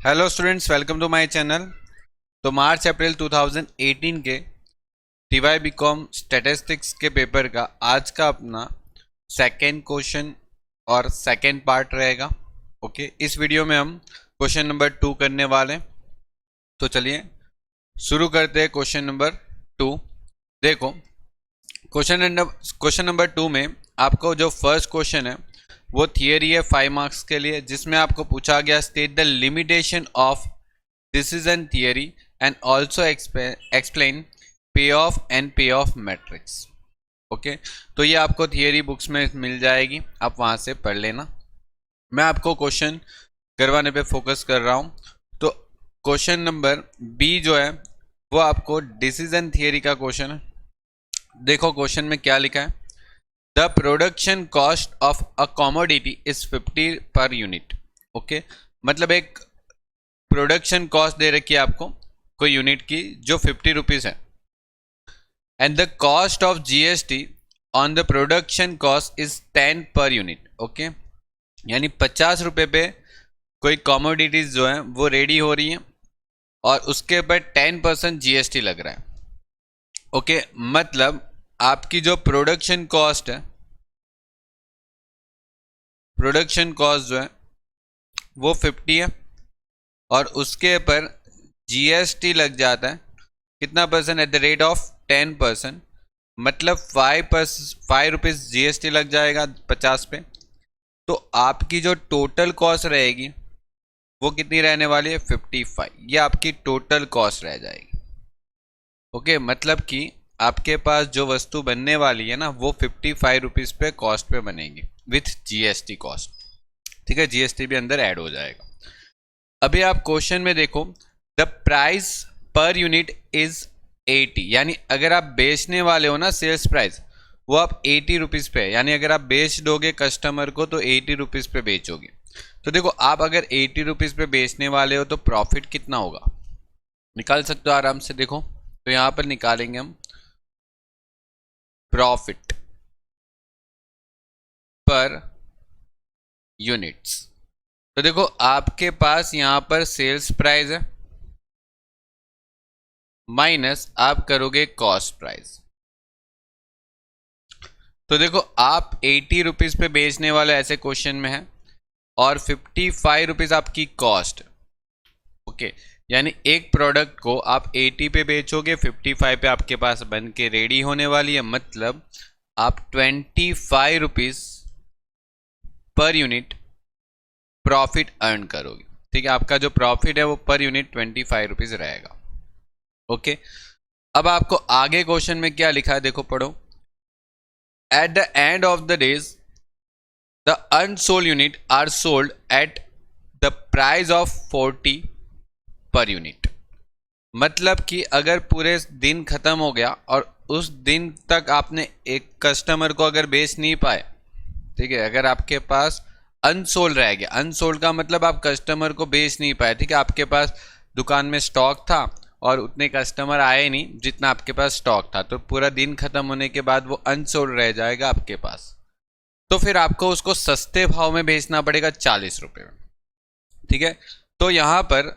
Hello students, welcome to my channel. तो March April 2018 के TY BCom statistics के paper का आज का अपना सेकेंड क्वेश्चन और सेकेंड पार्ट रहेगा। ओके, इस वीडियो में हम क्वेश्चन नंबर 2 करने वाले हैं। तो चलिए शुरू करते हैं क्वेश्चन नंबर 2। देखो, क्वेश्चन नंबर 2 में आपको जो फर्स्ट क्वेश्चन है वो थियरी है 5 मार्क्स के लिए, जिसमें आपको पूछा गया state the limitation of decision theory and also explain पे ऑफ एंड पे ऑफ मैट्रिक्स। ओके, तो ये आपको थियरी बुक्स में मिल जाएगी, आप वहां से पढ़ लेना। मैं आपको क्वेश्चन करवाने पे फोकस कर रहा हूं। तो क्वेश्चन नंबर बी जो है वो आपको डिसीजन थियरी का क्वेश्चन है। देखो क्वेश्चन में क्या लिखा है, the production cost of a commodity is 50 per unit. Okay, मतलब एक प्रोडक्शन कॉस्ट दे रखी है आपको कोई यूनिट की जो 50 रुपीज है, and the cost of GST on the production cost is 10 per unit. Okay, यानी 50 रुपए पे कोई कॉमोडिटीज जो है वो रेडी हो रही है और उसके ऊपर 10% जीएसटी लग रहा है। ओके, मतलब आपकी जो प्रोडक्शन कॉस्ट है, प्रोडक्शन कॉस्ट जो है वो 50 है और उसके ऊपर जीएसटी लग जाता है कितना percent, at the rate of 10%, मतलब 5 रुपीज़ जीएसटी लग जाएगा 50 पे। तो आपकी जो टोटल कॉस्ट रहेगी वो कितनी रहने वाली है, 55। ये आपकी टोटल कॉस्ट रह जाएगी। ओके, मतलब कि आपके पास जो वस्तु बनने वाली है ना वो 55 रुपीज़ पे कॉस्ट पे बनेगी विथ जीएसटी कॉस्ट। ठीक है, जीएसटी भी अंदर ऐड हो जाएगा। अभी आप क्वेश्चन में देखो, the price per unit is 80, यानी अगर आप बेचने वाले हो ना सेल्स प्राइस वो आप 80 रुपीज़ पे, यानी अगर आप बेच दोगे कस्टमर को तो 80 रुपीज़ पे बेचोगे। तो देखो, आप अगर 80 रुपीज़ पे बेचने वाले हो तो प्रॉफिट कितना होगा निकाल सकते हो आराम से। देखो तो यहां पर निकालेंगे हम प्रॉफिट पर यूनिट्स। तो देखो आपके पास यहां पर सेल्स प्राइस है माइनस आप करोगे कॉस्ट प्राइस। तो देखो आप 80 रुपीज़ पे बेचने वाले ऐसे क्वेश्चन में है और 55 रुपीज़ आपकी कॉस्ट। ओके, यानी एक प्रोडक्ट को आप 80 पे बेचोगे, 55 पे आपके पास बन के रेडी होने वाली है, मतलब आप 25 rupees per unit profit earn करोगे। ठीक है, आपका जो प्रॉफिट है वो पर यूनिट 25 रुपीज़ रहेगा। ओके, अब आपको आगे क्वेश्चन में क्या लिखा है देखो, पढ़ो। At the end of the days, the unsold unit are sold at the price of 40 per unit. मतलब कि अगर पूरे दिन खत्म हो गया और उस दिन तक आपने एक कस्टमर को अगर बेच नहीं पाए, ठीक है, अगर आपके पास अनसोल्ड रह गया, अनसोल्ड का मतलब आप कस्टमर को बेच नहीं पाए, ठीक है, आपके पास दुकान में स्टॉक था और उतने कस्टमर आए नहीं जितना आपके पास स्टॉक था, तो पूरा दिन खत्म होने के बाद वो अनसोल्ड रह जाएगा आपके पास। तो फिर आपको उसको सस्ते भाव में बेचना पड़ेगा 40 रुपए में। ठीक है, तो यहां पर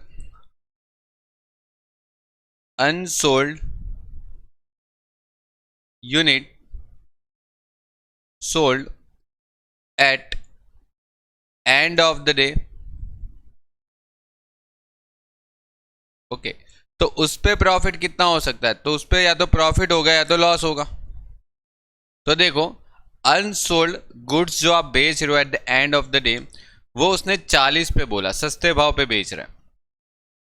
unsold unit sold at end of the day. Okay, तो उस पे प्रॉफिट कितना हो सकता है, तो उस पे या तो प्रॉफिट होगा या तो लॉस होगा। तो देखो, अनसोल्ड गुड्स जो आप बेच रहे हो at the end of the day वो उसने 40 पे बोला, सस्ते भाव पे बेच रहा है।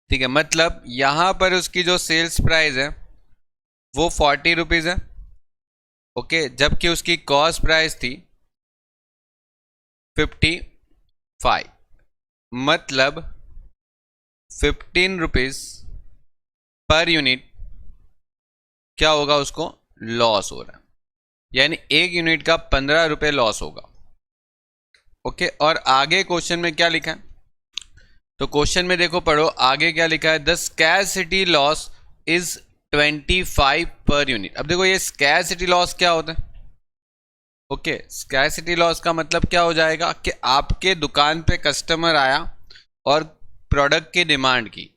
ठीक है, मतलब यहां पर उसकी जो सेल्स प्राइस है वो 40 रुपीज है। ओके, जबकि उसकी कॉस्ट प्राइस थी 55, मतलब 15 रुपीज पर यूनिट क्या होगा, उसको लॉस हो रहा है, यानी एक यूनिट का 15 रुपए लॉस होगा। ओके, और आगे क्वेश्चन में क्या लिखा है, तो क्वेश्चन में देखो पढ़ो आगे क्या लिखा है, the scarcity loss is 25 per unit. अब देखो ये स्कैरसिटी लॉस क्या होता है। ओके, स्कैरसिटी लॉस का मतलब क्या हो जाएगा कि आपके दुकान पे कस्टमर आया और प्रोडक्ट की डिमांड की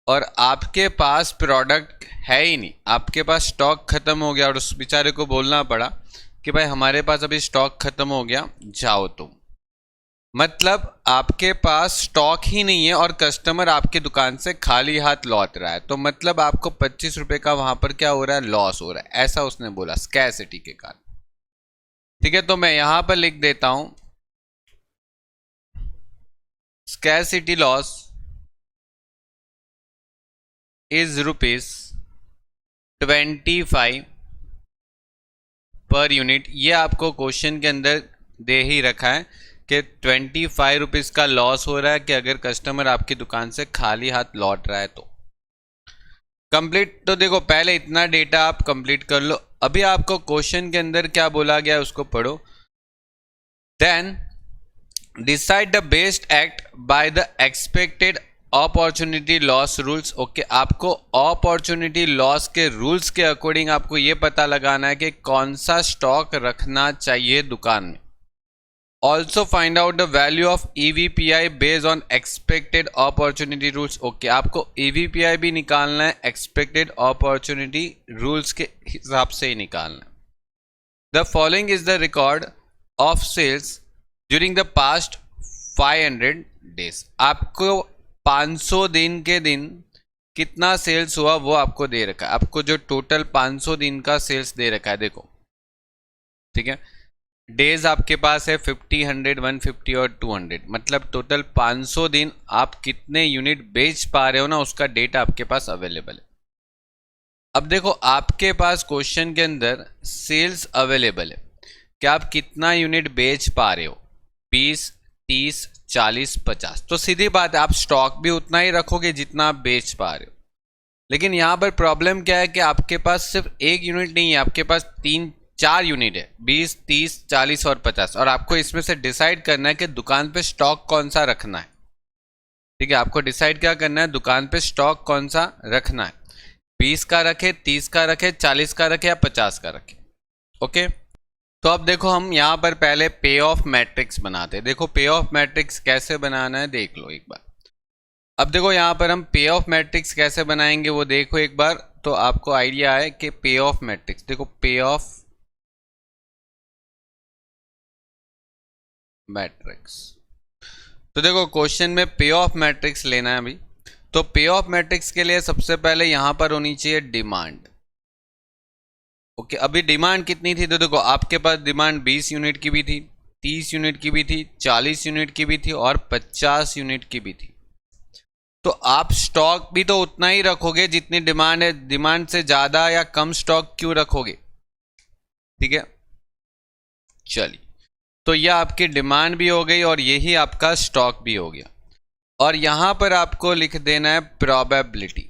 और आपके पास प्रोडक्ट है ही नहीं, आपके पास स्टॉक खत्म हो गया और उस बेचारे को बोलना पड़ा कि भाई हमारे पास अभी स्टॉक खत्म हो गया, जाओ तुम। मतलब आपके पास स्टॉक ही नहीं है और कस्टमर आपकी दुकान से खाली हाथ लौट रहा है, तो मतलब आपको 25 रुपए का वहां पर क्या हो रहा है, लॉस हो रहा है, ऐसा उसने बोला स्कैरसिटी के कारण। ठीक है, तो मैं यहां पर लिख देता हूं scarcity loss is ₹25 per unit. ये आपको क्वेश्चन के अंदर दे ही रखा है कि 25 रुपीज़ का लॉस हो रहा है कि अगर कस्टमर आपकी दुकान से खाली हाथ लौट रहा है तो। कंप्लीट, तो देखो पहले इतना डेटा आप कंप्लीट कर लो। अभी आपको क्वेश्चन के अंदर क्या बोला गया उसको पढ़ो। Then decide the best act by the expected opportunity loss rules. Okay, आपको अपॉर्चुनिटी लॉस के रूल्स के अकॉर्डिंग आपको ये पता लगाना है कि कौन सा स्टॉक रखना चाहिए दुकान में। Also find out the value of EVPI based on expected opportunity rules. Okay, आपको EVPI भी निकालना है, एक्सपेक्टेड अपॉर्चुनिटी रूल्स के हिसाब से ही निकालना है। The following is the record of sales during the past 500 days. आपको 500 दिन के दिन कितना सेल्स हुआ वो आपको दे रखा है। आपको जो टोटल 500 दिन का सेल्स दे रखा है, देखो ठीक है। डेज आपके पास है 50, 100, 150 और 200, मतलब टोटल 500 दिन आप कितने यूनिट बेच पा रहे हो ना, उसका डेटा आपके पास अवेलेबल है। अब देखो आपके पास क्वेश्चन के अंदर सेल्स अवेलेबल है कि आप कितना यूनिट बेच पा रहे हो, 20, 30, 40, 50। तो सीधी बात है, आप स्टॉक भी उतना ही रखोगे जितना आप बेच पा रहे हो। लेकिन यहाँ पर प्रॉब्लम क्या है कि आपके पास सिर्फ एक यूनिट नहीं है, आपके पास 3-4 यूनिट है, 20, 30, 40 और 50। और आपको इसमें से डिसाइड करना है कि दुकान पे स्टॉक कौन सा रखना है। ठीक है, आपको डिसाइड क्या करना है, दुकान पे स्टॉक कौन सा रखना है, 20 का रखे, 30 का रखे, 40 का रखे या 50 का रखे। ओके, तो अब देखो हम यहाँ पर पहले पे ऑफ मैट्रिक्स बनाते हैं। देखो पे ऑफ मैट्रिक्स कैसे बनाना है देख लो एक बार। अब देखो यहाँ पर हम पे ऑफ मैट्रिक्स कैसे बनाएंगे वो देखो एक बार, तो आपको आइडिया है कि पे ऑफ मैट्रिक्स। देखो पे ऑफ मैट्रिक्स, तो देखो क्वेश्चन में पे ऑफ मैट्रिक्स लेना है अभी। तो पे ऑफ मैट्रिक्स के लिए सबसे पहले यहां पर होनी चाहिए डिमांड। ओके, अभी डिमांड कितनी थी, तो देखो आपके पास डिमांड 20 यूनिट की भी थी, 30 यूनिट की भी थी, 40 यूनिट की भी थी और 50 यूनिट की भी थी। तो आप स्टॉक भी तो उतना ही रखोगे जितनी डिमांड है, डिमांड से ज्यादा या कम स्टॉक क्यों रखोगे। ठीक है, चलिए, तो यह आपकी डिमांड भी हो गई और यही आपका स्टॉक भी हो गया। और यहां पर आपको लिख देना है प्रोबेबिलिटी।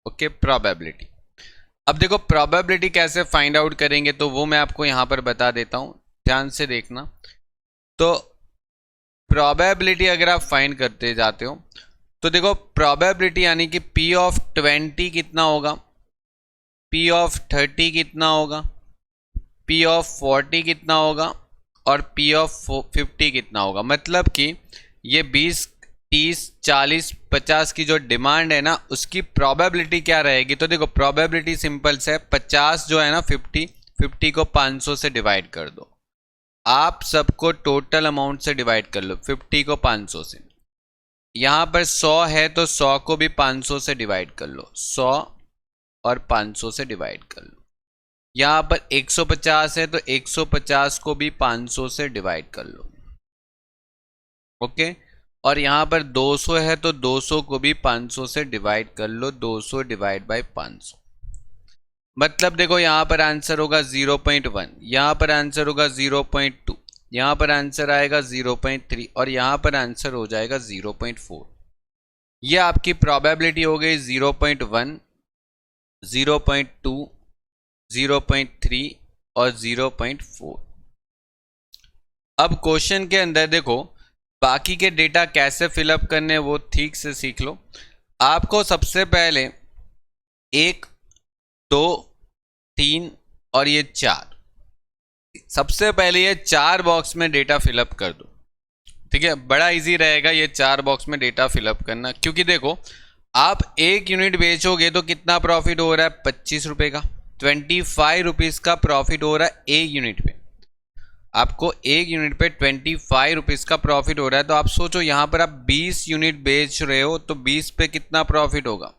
Okay, probability. अब देखो प्रोबेबिलिटी कैसे फाइंड आउट करेंगे, तो वो मैं आपको यहां पर बता देता हूं, ध्यान से देखना। तो प्रोबेबिलिटी अगर आप फाइंड करते जाते हो तो देखो प्रोबेबिलिटी यानी कि P ऑफ 20 कितना होगा, P ऑफ 30 कितना होगा, P ऑफ 40 कितना होगा और P ऑफ 50 कितना होगा। मतलब कि ये 20, 30, 40, 50 की जो डिमांड है ना, उसकी प्रोबेबिलिटी क्या रहेगी। तो देखो प्रोबेबिलिटी सिंपल से 50 जो है ना 50 को 500 से डिवाइड कर दो। आप सबको टोटल अमाउंट से डिवाइड कर लो, 50 को 500 से। यहां पर 100 है तो 100 को भी 500 से डिवाइड कर लो, 100 और 500 से डिवाइड कर लो। यहां पर 150 है तो 150 को भी 500 से डिवाइड कर लो। ओके, और यहां पर 200 है तो 200 को भी 500 से डिवाइड कर लो, 200 डिवाइड बाय 500। मतलब देखो यहां पर आंसर होगा 0.1, यहां पर आंसर होगा 0.2, यहां पर आंसर आएगा 0.3 और यहां पर आंसर हो जाएगा 0.4। ये आपकी प्रोबेबिलिटी हो गई 0.1, 0.2, 0.3 और 0.4। अब क्वेश्चन के अंदर देखो बाकी के डेटा कैसे फिलअप करने वो ठीक से सीख लो। आपको सबसे पहले 1, 2, 3 और ये 4, सबसे पहले ये 4 बॉक्स में डेटा फिलअप कर दो। ठीक है, बड़ा इजी रहेगा ये 4 बॉक्स में डेटा फिलअप करना, क्योंकि देखो आप 1 यूनिट बेचोगे तो कितना प्रॉफिट हो रहा है, 25 रुपए का, 25 रुपीज़ का प्रॉफिट हो रहा है 1 यूनिट पे। आपको 1 यूनिट पे 25 रुपीज़ का प्रॉफिट हो रहा है, तो आप सोचो यहाँ पर आप 20 यूनिट बेच रहे हो तो 20 पे कितना प्रॉफिट होगा,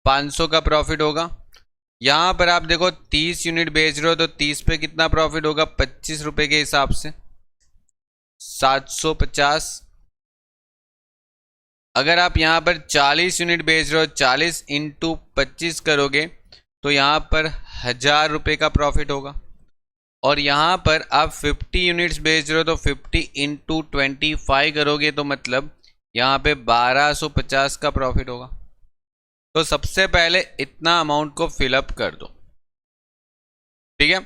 500 का प्रॉफिट होगा। यहाँ पर आप देखो 30 यूनिट बेच रहे हो तो 30 पे कितना प्रॉफिट होगा, 25 रुपए के हिसाब से 750। अगर आप यहाँ पर 40 यूनिट बेच रहे हो, 40 इंटू 25 करोगे तो यहाँ पर 1000 रुपये का प्रॉफिट होगा। और यहाँ पर आप 50 यूनिट्स बेच रहे हो तो 50 इंटू 25 करोगे तो मतलब यहाँ पे 1250 का प्रॉफिट होगा। तो सबसे पहले इतना अमाउंट को फिलअप कर दो, ठीक है।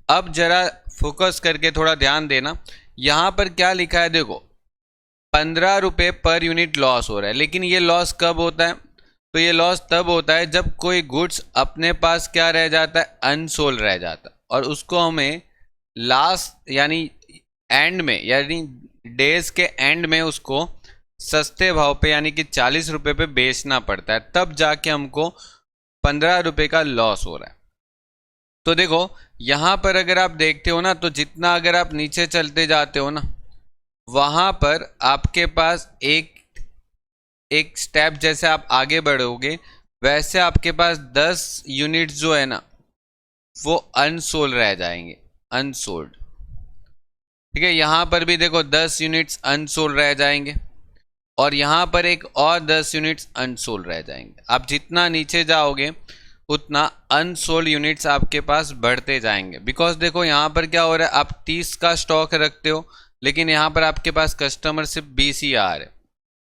अब जरा फोकस करके थोड़ा ध्यान देना, यहाँ पर क्या लिखा है, देखो 15 रुपये पर यूनिट लॉस हो रहा है, लेकिन ये लॉस कब होता है, तो ये लॉस तब होता है जब कोई गुड्स अपने पास क्या रह जाता है, अनसोल्ड रह जाता है, और उसको हमें लास्ट यानी एंड में यानी डेज के एंड में उसको सस्ते भाव पे यानी कि 40 रुपये पे बेचना पड़ता है, तब जाके हमको 15 रुपये का लॉस हो रहा है। तो देखो यहाँ पर अगर आप देखते हो ना, तो जितना अगर आप नीचे चलते जाते हो ना, वहाँ पर आपके पास एक स्टेप जैसे आप आगे बढ़ोगे वैसे आपके पास 10 यूनिट्स जो है ना वो अनसोल्ड रह जाएंगे, अनसोल्ड, ठीक है। यहाँ पर भी देखो 10 यूनिट्स अनसोल्ड रह जाएंगे और यहाँ पर एक और 10 यूनिट्स अनसोल्ड रह जाएंगे। आप जितना नीचे जाओगे उतना अनसोल्ड यूनिट्स आपके पास बढ़ते जाएंगे, बिकॉज देखो यहाँ पर क्या हो रहा है, आप 30 का स्टॉक रखते हो लेकिन यहाँ पर आपके पास कस्टमर सिर्फ 20 ही आ रहे,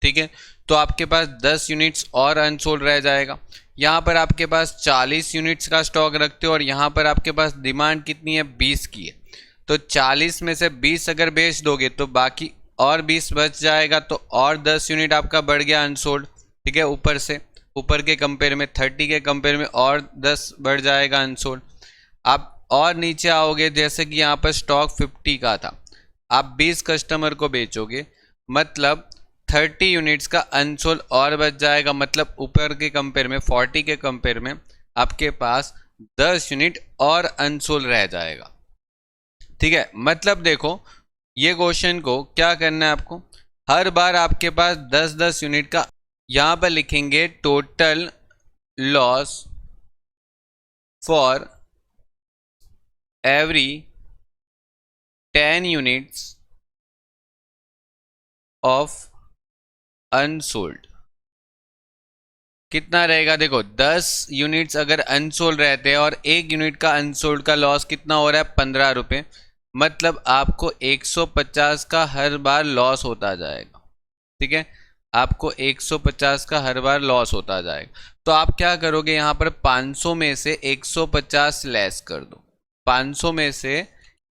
ठीक है। तो आपके पास 10 यूनिट्स और अनसोल्ड रह जाएगा। यहाँ पर आपके पास 40 यूनिट्स का स्टॉक रखते हो और यहाँ पर आपके पास डिमांड कितनी है, 20 की है, तो 40 में से 20 अगर बेच दोगे तो बाकी और 20 बच जाएगा, तो और 10 यूनिट आपका बढ़ गया अनसोल्ड, ठीक है। ऊपर से ऊपर के कंपेयर में 30 के कंपेयर में और 10 बढ़ जाएगा अनसोल्ड। आप और नीचे आओगे, जैसे कि यहाँ पर स्टॉक 50 का था, आप 20 कस्टमर को बेचोगे मतलब 30 यूनिट्स का अनसोल्ड और बच जाएगा, मतलब ऊपर के कंपेयर में 40 के कंपेयर में आपके पास 10 यूनिट और अनसोल्ड रह जाएगा, ठीक है। मतलब देखो ये क्वेश्चन को क्या करना है आपको, हर बार आपके पास 10-10 यूनिट का, यहाँ पर लिखेंगे total loss for every 10 units of unsold. कितना रहेगा, देखो 10 यूनिट्स अगर अनसोल्ड रहते हैं और 1 यूनिट का अनसोल्ड का लॉस कितना हो रहा है, 15 रुपये, मतलब आपको 150 का हर बार लॉस होता जाएगा, ठीक है। आपको 150 का हर बार लॉस होता जाएगा। तो आप क्या करोगे, यहाँ पर 500 में से 150 लेस कर दो, 500 में से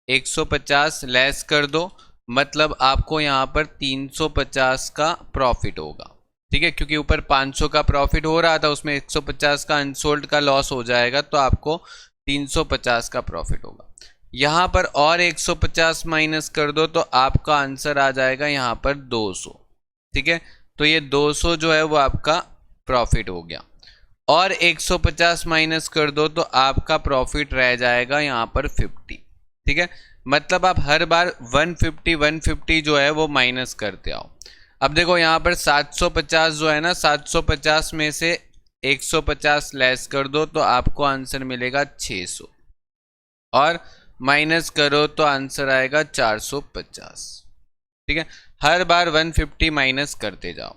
150 लेस कर दो, मतलब आपको यहाँ पर 350 का प्रॉफिट होगा, ठीक है। क्योंकि ऊपर 500 का प्रॉफिट हो रहा था, उसमें 150 का अनसोल्ड का लॉस हो जाएगा, तो आपको 350 का प्रॉफिट होगा। यहाँ पर और 150 माइनस कर दो तो आपका आंसर आ जाएगा यहाँ पर 200, ठीक है। तो ये 200 जो है वो आपका प्रॉफिट हो गया, और 150 माइनस कर दो तो आपका प्रॉफिट रह जाएगा यहाँ पर 50, ठीक है। मतलब आप हर बार 150 जो है वो माइनस करते आओ। अब देखो यहाँ पर 750 जो है ना, 750 में से 150 लेस कर दो तो आपको आंसर मिलेगा 600, और माइनस करो तो आंसर आएगा 450, ठीक है। हर बार 150 माइनस करते जाओ,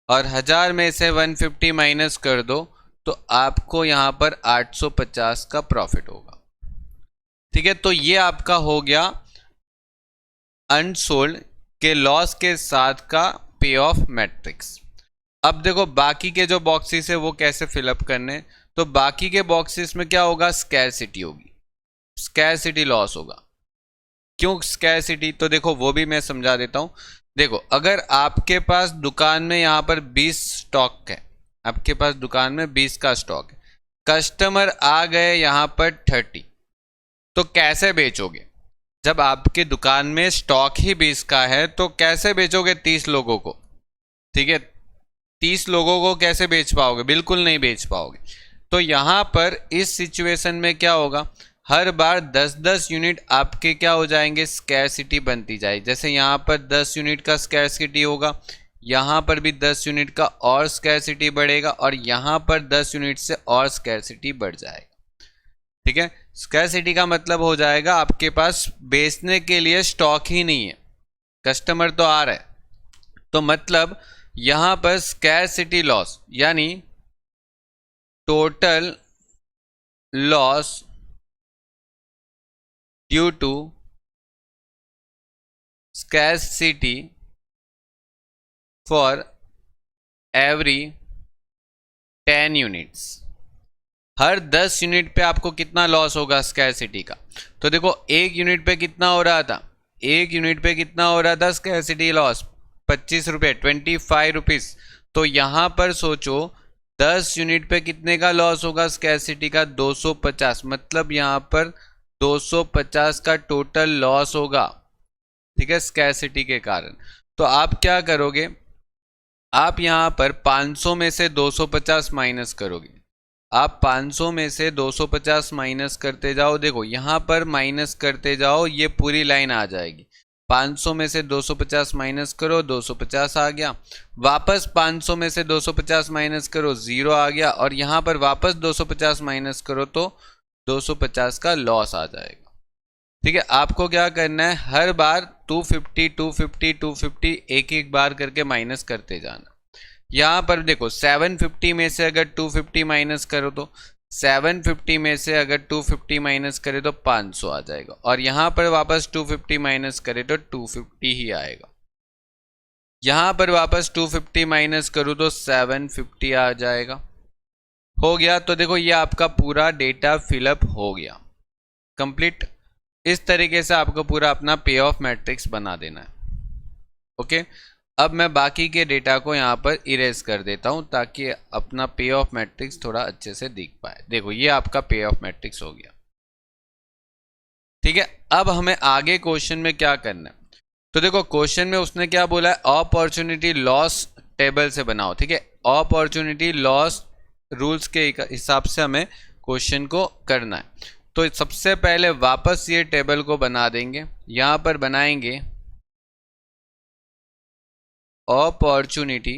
और 1000 में से 150 माइनस कर दो तो आपको यहाँ पर 850 का प्रॉफिट होगा, ठीक है। तो ये आपका हो गया अनसोल्ड के लॉस के साथ का पे ऑफ मैट्रिक्स। अब देखो बाकी के जो बॉक्सेस है वो कैसे फिलअप करने, तो बाकी के बॉक्सेस में क्या होगा, स्कैरसिटी होगी, स्कैरसिटी लॉस होगा। क्यों स्कैरसिटी, तो देखो वो भी मैं समझा देता हूं। देखो अगर आपके पास दुकान में यहाँ पर 20 स्टॉक है, आपके पास दुकान में 20 का स्टॉक है, कस्टमर आ गए यहाँ पर 30, तो कैसे बेचोगे, जब आपके दुकान में स्टॉक ही 20 का है तो कैसे बेचोगे 30 लोगों को? ठीक है, 30 लोगों को कैसे बेच पाओगे? बिल्कुल नहीं बेच पाओगे। तो यहाँ पर इस सिचुएशन में क्या होगा, हर बार 10-10 यूनिट आपके क्या हो जाएंगे, स्कैरसिटी बनती जाएगी। जैसे यहाँ पर 10 यूनिट का स्कैरसिटी होगा, यहाँ पर भी 10 यूनिट का और स्कैरसिटी बढ़ेगा, और यहाँ पर 10 यूनिट से और स्कैरसिटी बढ़ जाएगा। ठीक है, स्कैरसिटी का मतलब हो जाएगा आपके पास बेचने के लिए स्टॉक ही नहीं है, कस्टमर तो आ रहा है, तो मतलब यहां पर स्कैरसिटी लॉस यानी total loss due to scarcity for every 10 units. हर 10 यूनिट पे आपको कितना लॉस होगा स्कैरसिटी का? तो देखो एक यूनिट पे कितना हो रहा था, एक यूनिट पे कितना हो रहा था स्कैरसिटी लॉस, 25 रुपये, 25 रुपीज़। तो यहाँ पर सोचो 10 यूनिट पे कितने का लॉस होगा स्कैरसिटी का, 250। मतलब यहाँ पर 250 का टोटल लॉस होगा, ठीक है, स्कैरसिटी के कारण। तो आप क्या करोगे, आप यहाँ पर 500 में से 250 माइनस करोगे। आप 500 में से 250 माइनस करते जाओ, देखो यहाँ पर माइनस करते जाओ, ये पूरी लाइन आ जाएगी। 500 में से 250 माइनस करो, 250 आ गया, वापस 500 में से 250 माइनस करो, 0 आ गया, और यहाँ पर वापस 250 माइनस करो तो 250 का लॉस आ जाएगा। ठीक है, आपको क्या करना है, हर बार 250 250 250 एक एक बार करके माइनस करते जाना। यहाँ पर देखो 750 में से अगर 250 माइनस करो तो 750 में से अगर 250 माइनस करे तो 500 आ जाएगा, और यहाँ पर वापस 250 माइनस करे तो 250 ही आएगा। यहाँ पर वापस 250 माइनस करूँ तो 750 आ जाएगा। हो गया, तो देखो ये आपका पूरा डेटा फिलअप हो गया कंप्लीट। इस तरीके से आपको पूरा अपना पे ऑफ मैट्रिक्स बना देना है। ओके, अब मैं बाकी के डेटा को यहाँ पर इरेज कर देता हूँ ताकि अपना पे ऑफ मैट्रिक्स थोड़ा अच्छे से दिख पाए। देखो ये आपका पे ऑफ मैट्रिक्स हो गया। ठीक है, अब हमें आगे क्वेश्चन में क्या करना है, तो देखो क्वेश्चन में उसने क्या बोला है, अपॉर्चुनिटी लॉस टेबल से बनाओ। ठीक है, अपॉर्चुनिटी लॉस रूल्स के हिसाब से हमें क्वेश्चन को करना है। तो सबसे पहले वापस ये टेबल को बना देंगे, यहाँ पर बनाएंगे अपॉर्चुनिटी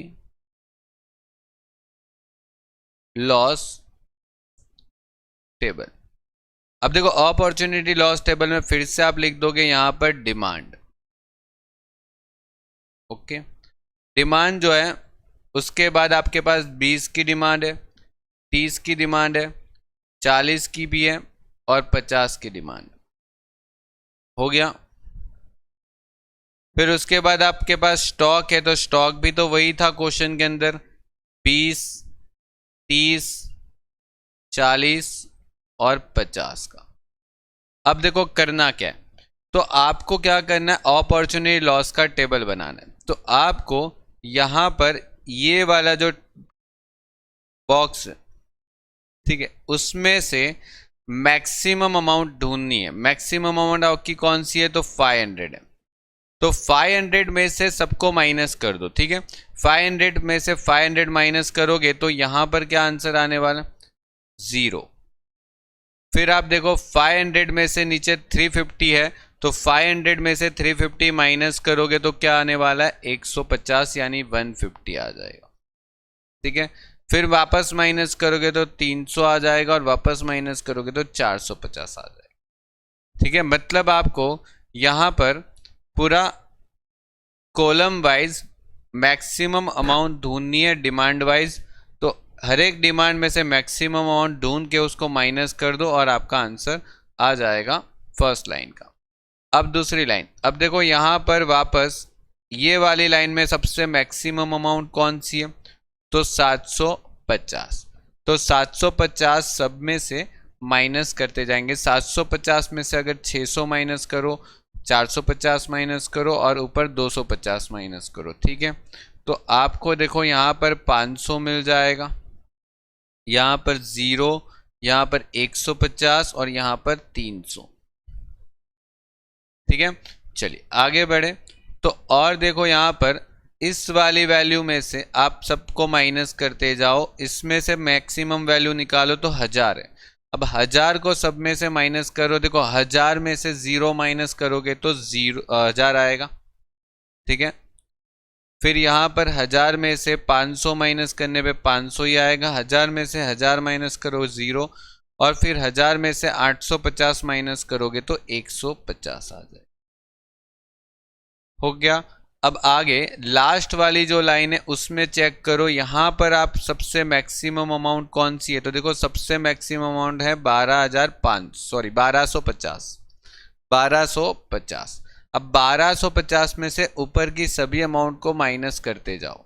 लॉस टेबल। अब देखो अपॉर्चुनिटी लॉस टेबल में फिर से आप लिख दोगे यहां पर डिमांड। ओके, डिमांड जो है उसके बाद आपके पास 20 की डिमांड है, 30 की डिमांड है, 40 की भी है, और 50 की डिमांड। हो गया, फिर उसके बाद आपके पास स्टॉक है, तो स्टॉक भी तो वही था क्वेश्चन के अंदर, 20, 30, 40 और 50 का। अब देखो करना क्या है, तो आपको क्या करना है, अपॉर्चुनिटी लॉस का टेबल बनाना है। तो आपको यहां पर ये वाला जो बॉक्स, ठीक है, उसमें से मैक्सिमम अमाउंट ढूंढनी है। मैक्सिमम अमाउंट आपकी कौन सी है, तो 500 है। तो 500 में से सबको माइनस कर दो। ठीक है, 500 में से 500 माइनस करोगे तो यहां पर क्या आंसर आने वाला, 0। फिर आप देखो 500 में से नीचे 350 है, तो 500 में से 350 माइनस करोगे तो क्या आने वाला है, 150 यानी 150 आ जाएगा। ठीक है, फिर वापस माइनस करोगे तो 300 आ जाएगा, और वापस माइनस करोगे तो 450 आ जाएगा। ठीक है, मतलब आपको यहां पर पूरा कॉलम वाइज मैक्सिमम अमाउंट ढूंढनी है, डिमांड वाइज। तो हर एक डिमांड में से मैक्सिमम अमाउंट ढूंढ के उसको माइनस कर दो और आपका आंसर आ जाएगा फर्स्ट लाइन का। अब दूसरी लाइन, अब देखो यहाँ पर वापस ये वाली लाइन में सबसे मैक्सिमम अमाउंट कौन सी है, तो 750। तो 750 सब में से माइनस करते जाएंगे। 750 में से अगर 600 माइनस करो, 450 माइनस करो, और ऊपर 250 माइनस करो। ठीक है, तो आपको देखो यहाँ पर 500 मिल जाएगा, यहाँ पर 0, यहाँ पर 150 और यहाँ पर 300। ठीक है, चलिए आगे बढ़े। तो और देखो यहाँ पर इस वाली वैल्यू में से आप सबको माइनस करते जाओ, इसमें से मैक्सिमम वैल्यू निकालो तो 1000 है। अब 1000 को सब में से माइनस करो, देखो 1000 में से 0 माइनस करोगे तो 1000 आएगा। ठीक है, फिर यहाँ पर 1000 में से 500 माइनस करने पे 500 ही आएगा। 1000 में से 1000 माइनस करो 0, और फिर 1000 में से 850 माइनस करोगे तो 150 आ जाए। हो गया। अब आगे लास्ट वाली जो लाइन है उसमें चेक करो, यहां पर आप सबसे मैक्सिमम अमाउंट कौन सी है, तो देखो सबसे मैक्सिमम अमाउंट है 1250। 1250। अब 1250 में से ऊपर की सभी अमाउंट को माइनस करते जाओ।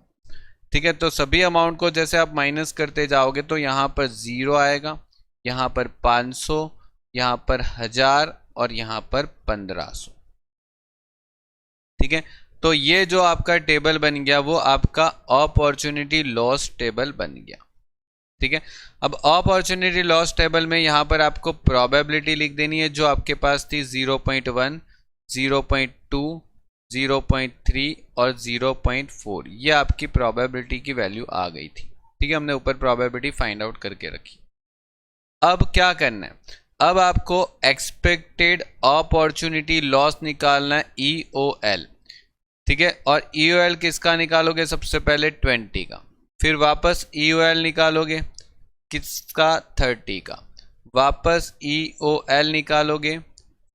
ठीक है, तो सभी अमाउंट को जैसे आप माइनस करते जाओगे तो यहाँ पर 0 आएगा, यहाँ पर 500, यहाँ पर 1000 और यहाँ पर 1500। ठीक है, तो ये जो आपका टेबल बन गया वो आपका अपॉर्चुनिटी लॉस टेबल बन गया। ठीक है, अब अपॉर्चुनिटी लॉस टेबल में यहाँ पर आपको प्रोबेबिलिटी लिख देनी है जो आपके पास थी 0.1, 0.2, 0.3 और 0.4। ये आपकी प्रोबेबिलिटी की वैल्यू आ गई थी। ठीक है, हमने ऊपर प्रोबेबिलिटी फाइंड आउट करके रखी। अब क्या करना है, अब आपको एक्सपेक्टेड अपॉर्चुनिटी लॉस निकालना है, EOL। ठीक है, और EOL किसका निकालोगे, सबसे पहले 20 का, फिर वापस EOL निकालोगे किसका, 30 का, वापस EOL निकालोगे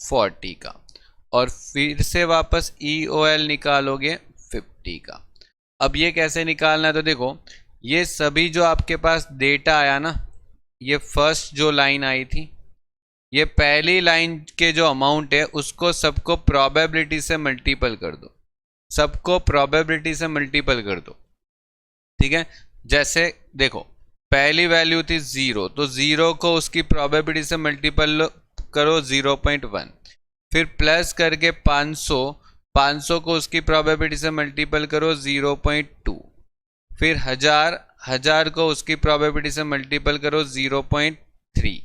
40 का, और फिर से वापस EOL निकालोगे 50 का। अब ये कैसे निकालना है, तो देखो ये सभी जो आपके पास डेटा आया ना, ये फर्स्ट जो लाइन आई थी, ये पहली लाइन के जो अमाउंट है उसको सबको प्रोबेबिलिटी से मल्टीपल कर दो, सबको प्रोबेबिलिटी से मल्टीपल कर दो। ठीक है, जैसे देखो पहली वैल्यू थी 0, तो 0 को उसकी प्रोबेबिलिटी से मल्टीपल करो 0.1, फिर प्लस करके 500 को उसकी प्रोबेबिलिटी से मल्टीपल करो 0.2, फिर 1000 को उसकी प्रोबेबिलिटी से मल्टीपल करो 0.3,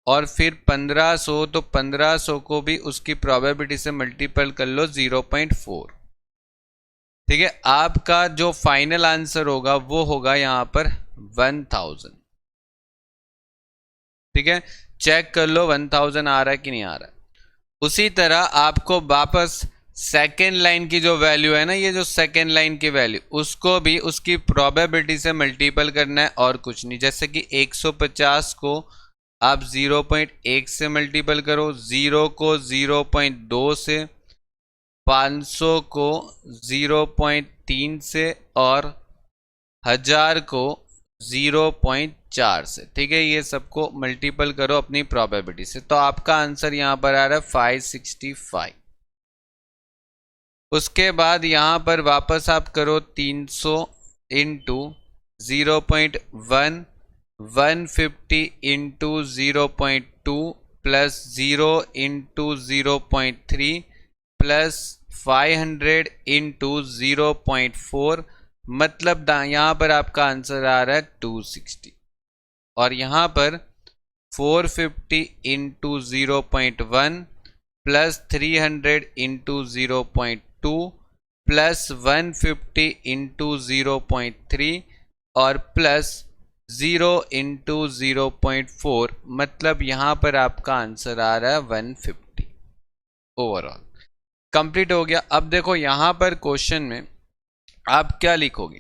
और फिर 1500, तो 1500 को भी उसकी प्रोबेबिलिटी से मल्टीपल कर लो 0.4। ठीक है, आपका जो फाइनल आंसर होगा वो होगा यहां पर 1000। ठीक है, चेक कर लो 1000 आ रहा है कि नहीं आ रहा है। उसी तरह आपको वापस सेकेंड लाइन की जो वैल्यू है ना, ये जो सेकेंड लाइन की वैल्यू, उसको भी उसकी प्रोबेबिलिटी से मल्टीपल करना है और कुछ नहीं। जैसे कि 150 को आप 0.1 से मल्टीपल करो, 0 को 0.2 से, 500 को 0.3 से, और 1000 को 0.4 से। ठीक है, ये सबको मल्टीपल करो अपनी प्रोबेबिलिटी से, तो आपका आंसर यहां पर आ रहा है 565। उसके बाद यहां पर वापस आप करो 300 into 0.1, 150 into 0.2 plus 0 into 0.3 plus 500 into 0.4, मतलब यहाँ पर आपका आंसर आ रहा है 260। और यहाँ पर 450 into 0.1 plus 300 into 0.2 plus 150 into 0.3 और प्लस 0 इंटू 0.4, मतलब यहाँ पर आपका आंसर आ रहा है 150। ओवरऑल कंप्लीट हो गया। अब देखो यहाँ पर क्वेश्चन में आप क्या लिखोगे।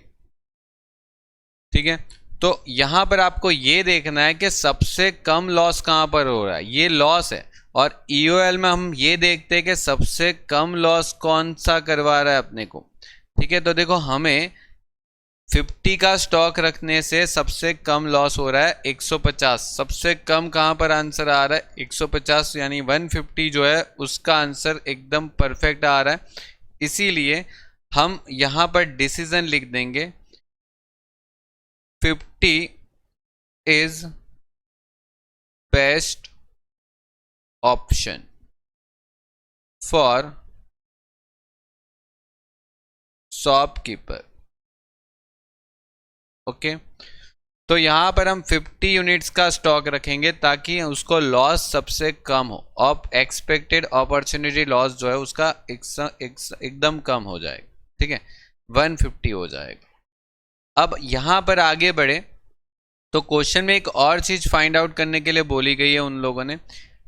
ठीक है, तो यहां पर आपको ये देखना है कि सबसे कम लॉस कहां पर हो रहा है, ये लॉस है, और EOL में हम ये देखते हैं कि सबसे कम लॉस कौन सा करवा रहा है अपने को। ठीक है, तो देखो हमें 50 का स्टॉक रखने से सबसे कम लॉस हो रहा है 150। सबसे कम कहां पर आंसर आ रहा है 150, यानी 150 जो है उसका आंसर एकदम परफेक्ट आ रहा है। इसीलिए हम यहां पर डिसीजन लिख देंगे 50 is best option for shopkeeper। Okay, तो यहाँ पर हम 50 यूनिट्स का स्टॉक रखेंगे ताकि उसको लॉस सबसे कम हो, और एक्सपेक्टेड अपॉर्चुनिटी लॉस जो है उसका एकदम कम हो जाएगा, ठीक है, 150 हो जाएगा। अब यहाँ पर आगे बढ़े तो क्वेश्चन में एक और चीज फाइंड आउट करने के लिए बोली गई है उन लोगों ने।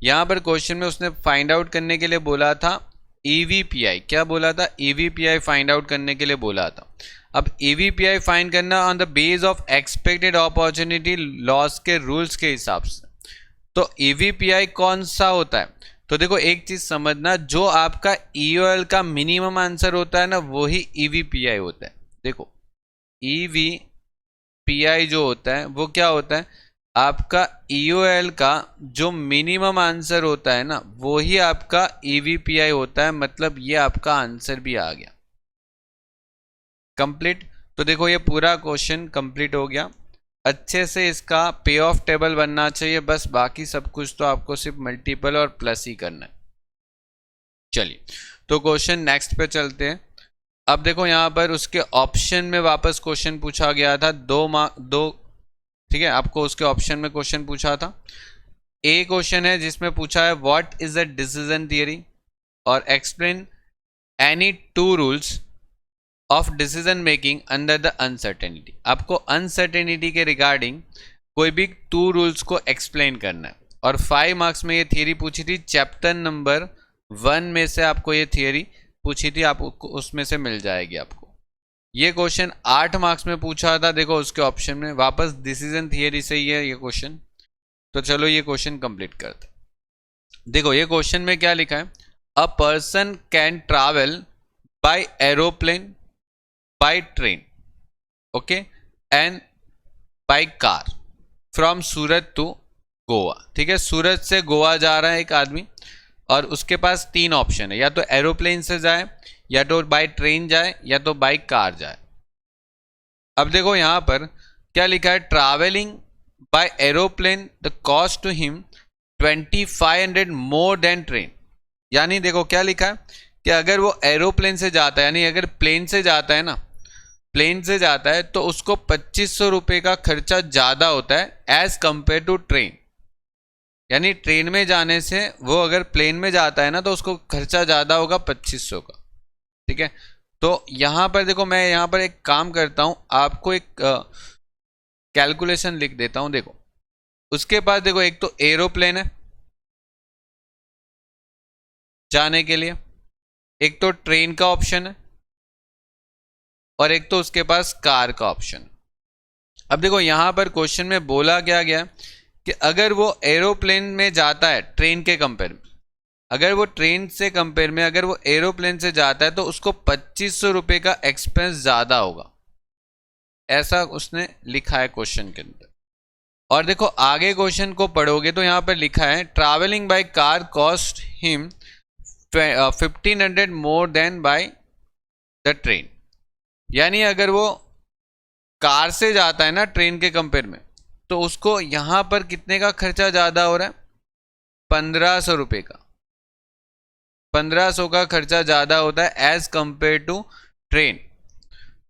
यहाँ पर क्वेश्चन में उसने फाइंड आउट करने के लिए बोला था EVPI, क्या बोला था, EVPI फाइंड आउट करने के लिए बोला था। अब EVPI फाइंड करना on the base of expected opportunity loss के रूल्स के हिसाब से। तो EVPI कौन सा होता है, तो देखो एक चीज समझना, जो आपका EOL का मिनिमम आंसर होता है ना वही EVPI होता है। देखो EVPI जो होता है वो क्या होता है, आपका EOL का जो मिनिमम आंसर होता है ना वही आपका EVPI होता है, मतलब ये आपका आंसर भी आ गया कंप्लीट। तो देखो ये पूरा क्वेश्चन कंप्लीट हो गया। अच्छे से इसका पे ऑफ टेबल बनना चाहिए, बस बाकी सब कुछ तो आपको सिर्फ मल्टीपल और प्लस ही करना है। चलिए तो क्वेश्चन नेक्स्ट पे चलते हैं। अब देखो यहाँ पर उसके ऑप्शन में वापस क्वेश्चन पूछा गया था, दो, ठीक है, आपको उसके ऑप्शन में क्वेश्चन पूछा था। ए क्वेश्चन है जिसमें पूछा है what is a decision theory और explain any two rules of decision making under the uncertainty. आपको अनसर्टेनिटी के रिगार्डिंग कोई भी टू रूल्स को एक्सप्लेन करना है, और 5 मार्क्स में ये थियरी पूछी थी, चैप्टर नंबर 1 में से आपको ये थियरी पूछी थी, आपको उसमें से मिल जाएगी आपको। ये क्वेश्चन 8 मार्क्स में पूछा था, देखो उसके ऑप्शन में वापस डिसीजन थियरी से ही है ये क्वेश्चन। तो चलो ये क्वेश्चन कंप्लीट करते। देखो ये क्वेश्चन में क्या लिखा है, a person can travel by aeroplane, by train, okay, and by car from Surat to Goa. ठीक है, सूरत से गोवा जा रहा है एक आदमी, और उसके पास 3 ऑप्शन है, या तो एरोप्लेन से जाए, या तो बाय ट्रेन जाए, या तो बाय कार जाए। अब देखो यहां पर क्या लिखा है, travelling by aeroplane the cost to him 2500 more than train. यानी देखो क्या लिखा है कि अगर वो एरोप्लेन से जाता है, यानी अगर प्लेन से जाता है ना, प्लेन से जाता है तो उसको 2500 रुपये का खर्चा ज़्यादा होता है एज कंपेयर टू ट्रेन। यानी ट्रेन में जाने से वो अगर प्लेन में जाता है ना तो उसको खर्चा ज़्यादा होगा 2500 का। ठीक है, तो यहाँ पर देखो मैं यहाँ पर एक काम करता हूँ, आपको एक कैलकुलेशन लिख देता हूँ। देखो उसके पास देखो एक तो एरोप्लेन है जाने के लिए, एक तो ट्रेन का ऑप्शन है, और एक तो उसके पास कार का ऑप्शन। अब देखो यहाँ पर क्वेश्चन में बोला क्या गया कि अगर वो एरोप्लेन में जाता है ट्रेन के कंपेयर में, अगर वो ट्रेन से कंपेयर में अगर वो एरोप्लेन से जाता है तो उसको 2500 रुपये का एक्सपेंस ज़्यादा होगा, ऐसा उसने लिखा है क्वेश्चन के अंदर। और देखो आगे क्वेश्चन को पढ़ोगे तो यहाँ पर लिखा है travelling by car cost him 1500 more than by the train. यानी अगर वो कार से जाता है ना ट्रेन के कंपेयर में, तो उसको यहाँ पर कितने का खर्चा ज़्यादा हो रहा है, 1500 रुपये का, 1500 का खर्चा ज़्यादा होता है एज कंपेयर टू ट्रेन।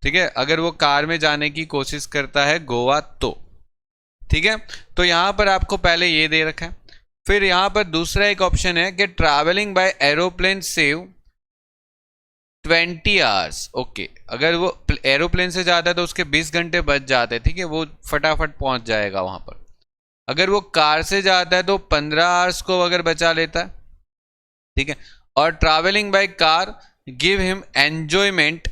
ठीक है, अगर वो कार में जाने की कोशिश करता है गोवा तो। ठीक है, तो यहाँ पर आपको पहले ये दे रखा है। फिर यहाँ पर दूसरा एक ऑप्शन है कि travelling by aeroplane save 20 hours. Okay, अगर वो एरोप्लेन से जाता है तो उसके 20 घंटे बच जाते हैं। ठीक है, वो फटाफट पहुंच जाएगा वहां पर। अगर वो कार से जाता है तो 15 आवर्स को अगर बचा लेता है। ठीक है, और travelling by car give him enjoyment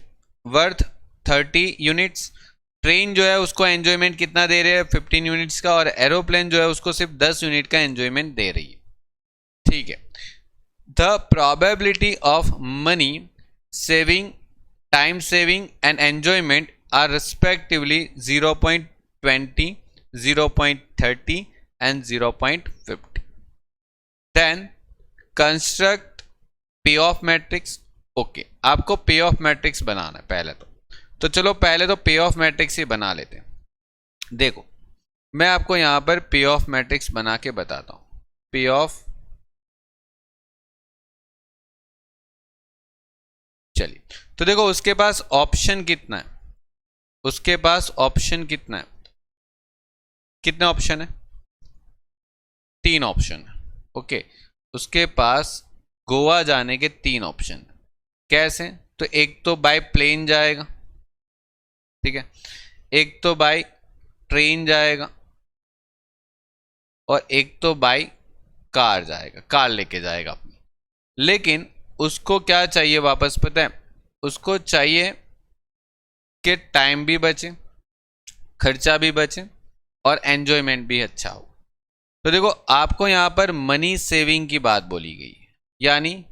worth 30 units. Train जो है उसको एंजॉयमेंट कितना दे रहे हैं, 15 यूनिट्स का, और एरोप्लेन जो है उसको सिर्फ 10 यूनिट का एंजॉयमेंट दे रही है। ठीक है, the probability of money saving, time saving and enjoyment are respectively 0.20, 0.30 and 0.50. Then construct payoff matrix. Okay, आपको पे ऑफ मैट्रिक्स बनाना है पहले तो चलो पहले तो पे ऑफ मैट्रिक्स ही बना लेते हैं। देखो मैं आपको यहां पर पे ऑफ मैट्रिक्स बना के बताता हूं। पे ऑफ, चलिए तो देखो उसके पास ऑप्शन कितना है, उसके पास ऑप्शन कितना है, कितने ऑप्शन है? 3 ऑप्शन है। ओके, उसके पास गोवा जाने के 3 ऑप्शन है। कैसे? तो एक तो बाय प्लेन जाएगा, ठीक है, एक तो बाय ट्रेन जाएगा, और एक तो बाय कार जाएगा, कार लेके जाएगा अपनी। लेकिन उसको क्या चाहिए वापस, पता है? उसको चाहिए कि टाइम भी बचे, खर्चा भी बचे, और एंजॉयमेंट भी अच्छा हो। तो देखो, आपको यहां पर मनी सेविंग की बात बोली गई है, यानी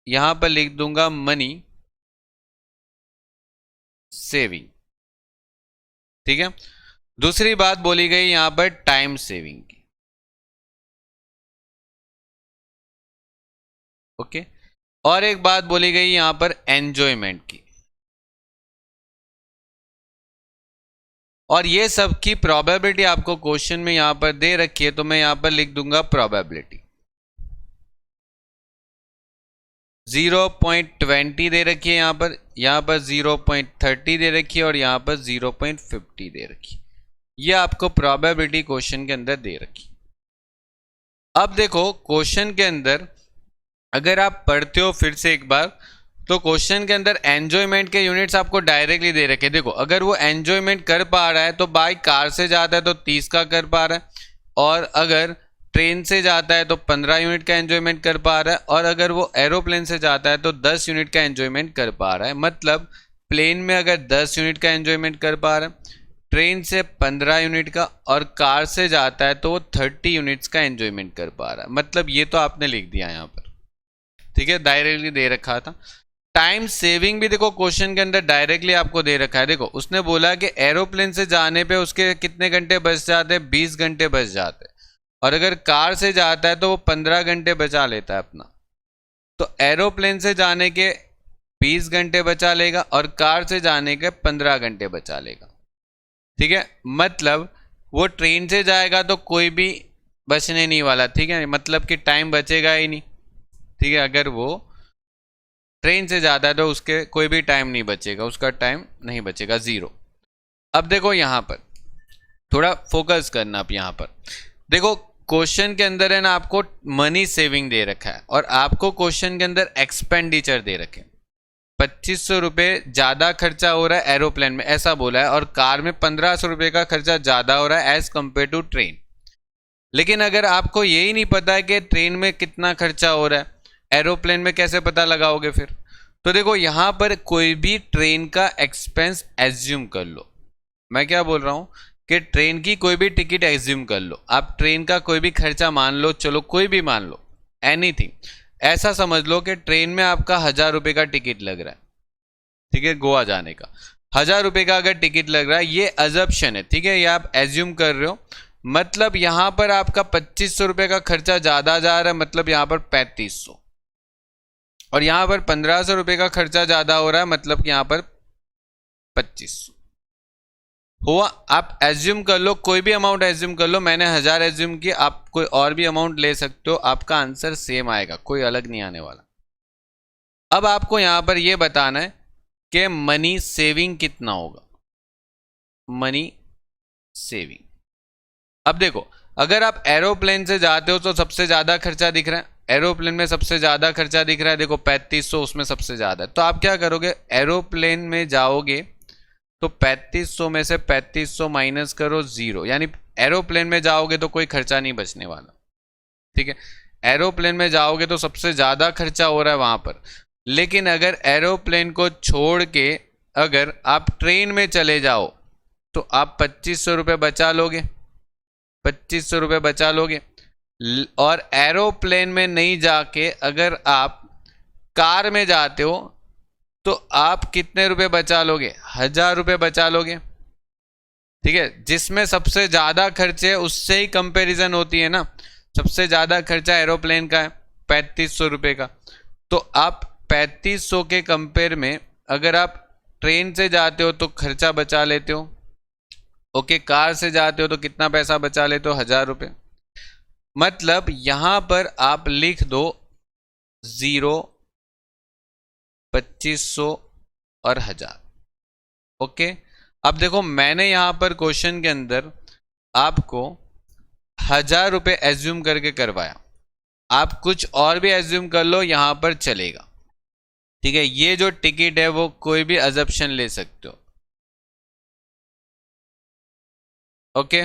यहां पर लिख दूंगा मनी सेविंग, ठीक है। दूसरी बात बोली गई यहां पर टाइम सेविंग की। ओके, और एक बात बोली गई यहां पर एंजॉयमेंट की। और ये सब की प्रोबेबिलिटी आपको क्वेश्चन में यहां पर दे रखी है, तो मैं यहां पर लिख दूंगा प्रोबेबिलिटी। 0.20 दे रखी है यहां पर 0.30 दे रखी है, और यहां पर 0.50 दे रखी है। ये आपको प्रोबेबिलिटी क्वेश्चन के अंदर दे रखी। अब देखो, क्वेश्चन के अंदर अगर आप पढ़ते हो फिर से एक बार, तो क्वेश्चन के अंदर एंजॉयमेंट के यूनिट्स आपको डायरेक्टली दे रखे। देखो, अगर वो एंजॉयमेंट कर पा रहा है तो बाय कार से जाता है तो 30 का कर पा रहा है, और अगर ट्रेन से जाता है तो 15 यूनिट का एंजॉयमेंट कर पा रहा है, और अगर वो एरोप्लेन से जाता है तो 10 यूनिट का एंजॉयमेंट कर पा रहा है। मतलब प्लेन में अगर 10 यूनिट का एंजॉयमेंट कर पा रहा है, ट्रेन से 15 यूनिट का, और कार से जाता है तो वो 30 यूनिट्स का एंजॉयमेंट कर पा रहा है। मतलब ये तो आपने लिख दिया यहाँ पर, ठीक है, डायरेक्टली दे रखा था। टाइम सेविंग भी देखो क्वेश्चन के अंदर डायरेक्टली आपको दे रखा है। देखो, उसने बोला कि एरोप्लेन से जाने पे उसके कितने घंटे बच जाते हैं, 20 घंटे बच जाते हैं, और अगर कार से जाता है तो वो 15 घंटे बचा लेता है अपना। तो एरोप्लेन से जाने के 20 घंटे बचा लेगा, और कार से जाने के 15 घंटे बचा लेगा, ठीक है। मतलब वो ट्रेन से जाएगा तो कोई भी बचने नहीं वाला, ठीक है, मतलब कि टाइम बचेगा ही नहीं, ठीक है। अगर वो ट्रेन से जाता है तो उसके कोई भी टाइम नहीं बचेगा, उसका टाइम नहीं बचेगा, 0। अब देखो यहां पर थोड़ा फोकस करना। आप यहां पर देखो, क्वेश्चन के अंदर है ना, आपको मनी सेविंग दे रखा है, और आपको क्वेश्चन के अंदर एक्सपेंडिचर दे रखे। 2500 रुपये ज्यादा खर्चा हो रहा है एरोप्लेन में, ऐसा बोला है, और कार में 1500 रुपये का खर्चा ज्यादा हो रहा है एज कंपेयर टू ट्रेन। लेकिन अगर आपको यही नहीं पता है कि ट्रेन में कितना खर्चा हो रहा है, एरोप्लेन में कैसे पता लगाओगे फिर? तो देखो, यहां पर कोई भी ट्रेन का एक्सपेंस एज्यूम कर लो। मैं क्या बोल रहा हूं कि ट्रेन की कोई भी टिकट एज्यूम कर लो, आप ट्रेन का कोई भी खर्चा मान लो, चलो कोई भी मान लो, एनीथिंग। ऐसा समझ लो कि ट्रेन में आपका 1000 रुपये का टिकट लग रहा है, ठीक है, गोवा जाने का 1000 रुपये का अगर टिकट लग रहा है, ये अजप्शन है, ठीक है, ये आप एज्यूम कर रहे हो। मतलब यहां पर आपका 2500 रुपये का खर्चा ज्यादा जा रहा है, मतलब यहां पर 3500, और यहां पर 1500 रुपये का खर्चा ज्यादा हो रहा है, मतलब यहां पर 2500 हुआ। आप एज्यूम कर लो, कोई भी अमाउंट एज्यूम कर लो, मैंने 1000 एज्यूम किया, आप कोई और भी अमाउंट ले सकते हो, आपका आंसर सेम आएगा, कोई अलग नहीं आने वाला। अब आपको यहां पर यह बताना है कि मनी सेविंग कितना होगा, मनी सेविंग। अब देखो, अगर आप एरोप्लेन से जाते हो तो सबसे ज्यादा खर्चा दिख रहा है, एरोप्लेन में सबसे ज्यादा खर्चा दिख रहा है, देखो 3500 उसमें सबसे ज्यादा है। तो आप क्या करोगे, एरोप्लेन में जाओगे तो 3500 में से 3500 माइनस करो 0, यानी एरोप्लेन में जाओगे तो कोई खर्चा नहीं बचने वाला, ठीक है। एरोप्लेन में जाओगे तो सबसे ज्यादा खर्चा हो रहा है वहां पर। लेकिन अगर एरोप्लेन को छोड़ के अगर आप ट्रेन में चले जाओ तो आप 2500 रुपये बचा लोगे, 2500 रुपये बचा लोगे। और एरोप्लेन में नहीं जाके अगर आप कार में जाते हो तो आप कितने रुपए बचा लोगे, 1000 रुपये बचा लोगे, ठीक है। जिसमें सबसे ज्यादा खर्चे उससे ही कंपैरिजन होती है ना, सबसे ज्यादा खर्चा एरोप्लेन का है 3500 रुपये का, तो आप 3500 के कंपेयर में अगर आप ट्रेन से जाते हो तो खर्चा बचा लेते हो, ओके, कार से जाते हो तो कितना पैसा बचा लेते हो, 1000 रुपये। मतलब यहां पर आप लिख दो 0, 2500 और 1000, ओके। अब देखो, मैंने यहां पर क्वेश्चन के अंदर आपको 1000 रुपये एज्यूम करके करवाया, आप कुछ और भी एज्यूम कर लो, यहां पर चलेगा। ठीक है, ये जो टिकट है वो कोई भी अजप्शन ले सकते हो। ओके,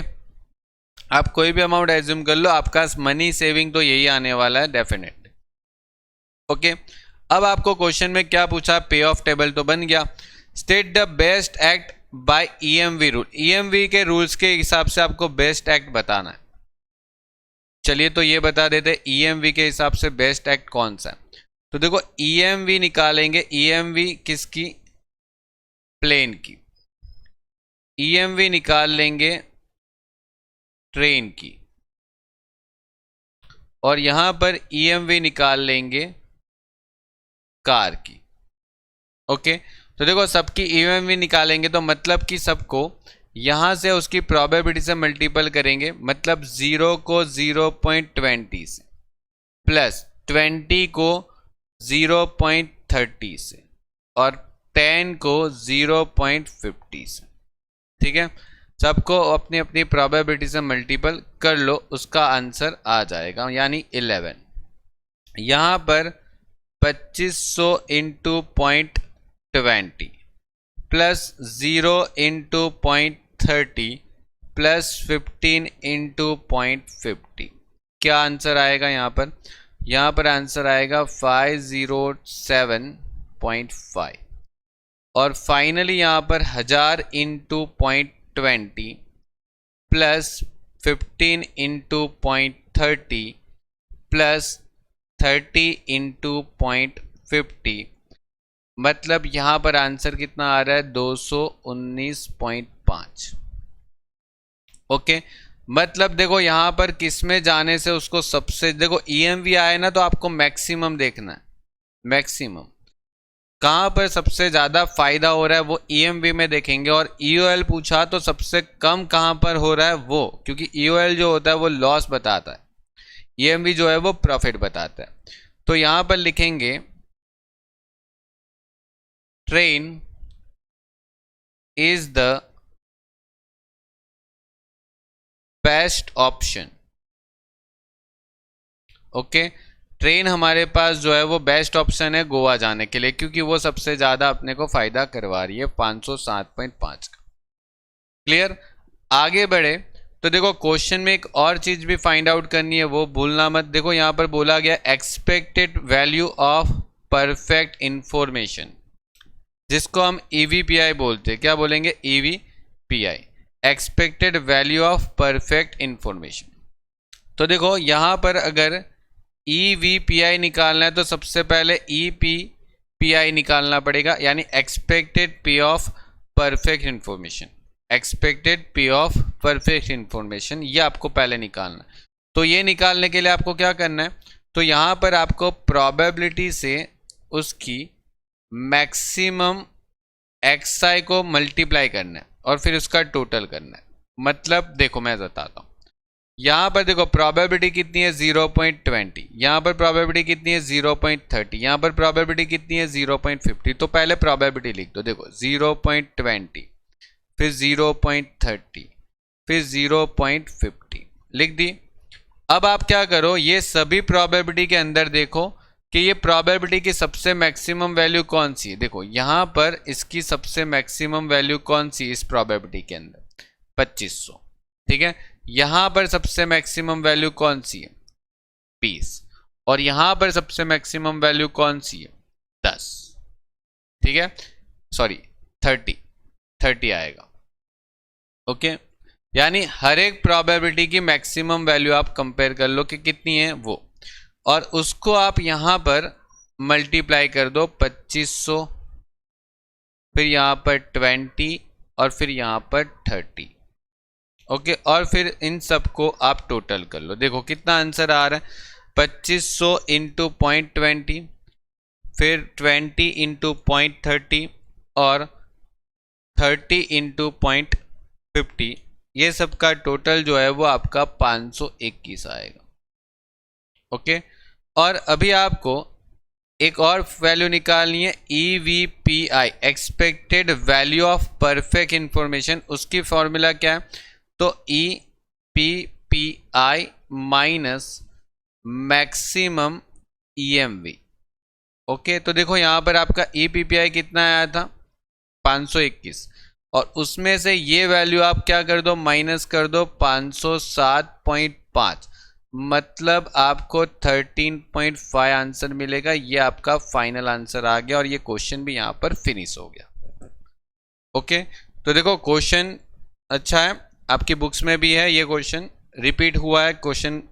आप कोई भी अमाउंट एज्यूम कर लो, आपका मनी सेविंग तो यही आने वाला है डेफिनेट। ओके, अब आपको क्वेश्चन में क्या पूछा, पे ऑफ टेबल तो बन गया। State the best act bye EMV rule, EMV के रूल्स के हिसाब से आपको बेस्ट एक्ट बताना है। चलिए तो ये बता देते ईएमवी के हिसाब से बेस्ट एक्ट कौन सा है। तो देखो ईएमवी निकालेंगे, ईएमवी किसकी, प्लेन की, ईएमवी निकाल लेंगे ट्रेन की, और यहां पर ईएमवी निकाल लेंगे कार की। ओके, तो देखो सबकी ईएमवी निकालेंगे तो मतलब कि सबको यहां से उसकी प्रोबेबिलिटी से मल्टीपल करेंगे, मतलब 0 को 0.20 से प्लस 20 को 0.30 से और 10 को 0.50 से। ठीक है, सबको अपनी अपनी प्रोबेबिलिटी से मल्टीपल कर लो, उसका आंसर आ जाएगा यानी 11। यहां पर 2500 into 0.20 plus 0 into 0.30 plus 15 into 0.50, क्या आंसर आएगा यहाँ पर? यहाँ पर आंसर आएगा 507.5। और फाइनली यहाँ पर 1000 into 0.20 plus 15 into 0.30 plus 30 into 0.50, मतलब यहाँ पर आंसर कितना आ रहा है 219.5। ओके, मतलब देखो यहाँ पर किस में जाने से उसको सबसे, देखो ईएमवी आए ना तो आपको मैक्सिमम देखना है, मैक्सिमम कहाँ पर सबसे ज़्यादा फायदा हो रहा है वो ईएमवी में देखेंगे। और ईओएल पूछा तो सबसे कम कहाँ पर हो रहा है वो, क्योंकि ईओएल जो होता है वो लॉस बताता है, ईएमवी जो है वो प्रॉफिट बताता है। तो यहाँ पर लिखेंगे train is the best option. Okay, train हमारे पास जो है वो बेस्ट ऑप्शन है गोवा जाने के लिए, क्योंकि वो सबसे ज़्यादा अपने को फ़ायदा करवा रही है 507.5 का। क्लियर, आगे बढ़े तो देखो क्वेश्चन में एक और चीज़ भी फाइंड आउट करनी है, वो भूलना मत। देखो यहाँ पर बोला गया expected value of perfect information, जिसको हम ईवीपीआई बोलते हैं। क्या बोलेंगे? EVPI, expected value of perfect information. तो देखो यहाँ पर अगर ईवीपीआई निकालना है तो सबसे पहले ईपीपीआई निकालना पड़ेगा, यानी expected P of perfect information, expected P of perfect information, ये आपको पहले निकालना है। तो ये निकालने के लिए आपको क्या करना है, तो यहाँ पर आपको प्रोबेबिलिटी से उसकी मैक्सिमम एक्सआई को मल्टीप्लाई करना है और फिर उसका टोटल करना है। मतलब देखो मैं बताता हूँ, यहाँ पर देखो प्रोबेबिलिटी कितनी है 0.20, यहाँ पर प्रोबेबिलिटी कितनी है 0.30, यहाँ पर प्रोबेबिलिटी कितनी है 0.50। तो पहले प्रोबेबिलिटी लिख दो, देखो 0.20 फिर 0.30 फिर 0.50 लिख दी। अब आप क्या करो, ये सभी प्रोबेबिलिटी के अंदर देखो कि ये प्रोबेबिलिटी की सबसे मैक्सिमम वैल्यू कौन सी है। देखो यहाँ पर इसकी सबसे मैक्सिमम वैल्यू कौन सी इस प्रोबेबिलिटी के अंदर, 2500। ठीक है, यहां पर सबसे मैक्सिमम वैल्यू कौन सी है, 20, और यहां पर सबसे मैक्सिमम वैल्यू कौन सी है, 10। ठीक है, सॉरी 30 आएगा। ओके, यानी हर एक प्रोबेबिलिटी की मैक्सिमम वैल्यू आप कंपेयर कर लो कि कितनी है वो, और उसको आप यहां पर मल्टीप्लाई कर दो 2500, फिर यहां पर 20 और फिर यहां पर 30। ओके, और फिर इन सबको आप टोटल कर लो, देखो कितना आंसर आ रहा है, 2500 इंटू 0.20 फिर 20 इंटू 0.30 और 30 इंटू 0.50, ये सब का टोटल जो है वो आपका 521 आएगा। ओके, और अभी आपको एक और वैल्यू निकालनी है EVPI, expected value of perfect information. उसकी फॉर्मूला क्या है, तो E PPI minus maximum EMV। Okay, तो देखो यहाँ पर आपका EPPI कितना आया था 521, और उसमें से ये वैल्यू आप क्या कर दो, माइनस कर दो 507.5, मतलब आपको 13.5 आंसर मिलेगा। ये आपका फाइनल आंसर आ गया और ये क्वेश्चन भी यहाँ पर फिनिश हो गया। ओके, तो देखो क्वेश्चन अच्छा है, आपकी बुक्स में भी है, ये क्वेश्चन रिपीट हुआ है क्वेश्चन।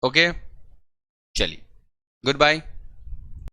ओके, चलिए, गुड बाय।